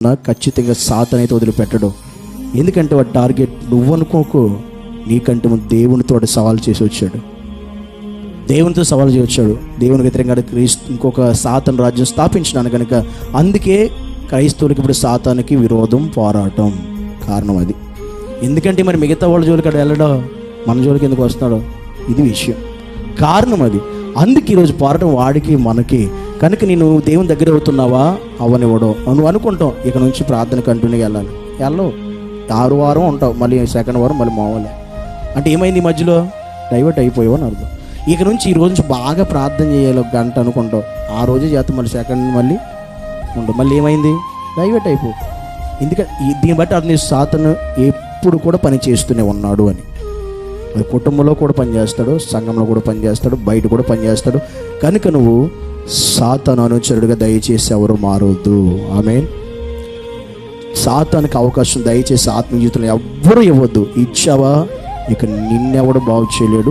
ఖచ్చితంగా సాతాను అయితే వదిలిపెట్టడు. ఎందుకంటే వాడు టార్గెట్ నువ్వు అనుకోకు, నీకంటే ముందు దేవునితో వాడు సవాల్ చేసి వచ్చాడు. దేవునితో సవాల్ చేసి వచ్చాడు. దేవునికి వ్యతిరేకంగా క్రీస్తు ఇంకొక సాతాను రాజ్యం స్థాపించినాను కనుక అందుకే క్రైస్తవులకి ఇప్పుడు సాతానికి విరోధం పోరాటం కారణం అది. ఎందుకంటే మరి మిగతా వాళ్ళ జోలికి అక్కడ వెళ్ళడం, మన జోలికి ఎందుకు వస్తున్నాడో ఇది విషయం, కారణం అది. అందుకే ఈరోజు పోరాటం వాడికి మనకి. కనుక నేను దేవుని దగ్గర అవుతున్నావా అవ్వనివ్వడం. నువ్వు అనుకుంటావు ఇక నుంచి ప్రార్థన కంటిన్యూగా వెళ్ళవు 6 వారం ఉంటావు, మళ్ళీ 2nd వారం మళ్ళీ మామూలే. అంటే ఏమైంది ఈ మధ్యలో? డైవర్ట్ అయిపోయావు అని అర్థం. ఇక నుంచి ఈ రోజు నుంచి బాగా ప్రార్థన చేయాలి 1 గంట అనుకుంటావు, ఆ రోజే చేస్తాం, మళ్ళీ 2nd మళ్ళీ ఉండవు, మళ్ళీ ఏమైంది? డైవర్ట్ అయిపో. ఎందుకంటే దీన్ని బట్టి అతని సాతాను ఎప్పుడు కూడా పని చేస్తూనే ఉన్నాడు అని. అది కుటుంబంలో కూడా పనిచేస్తాడు, సంఘంలో కూడా పనిచేస్తాడు, బయట కూడా పనిచేస్తాడు. కనుక నువ్వు సాతాను అనుచరుడిగా దయచేసి ఎవరు మారొద్దు. ఆమేన్. సాతానికి అవకాశం దయచేసి ఆత్మీయ జీవితంలో ఎవ్వరూ ఇవ్వద్దు. ఇచ్చావా ఇక నిన్నెవడు బాగు చేయలేడు.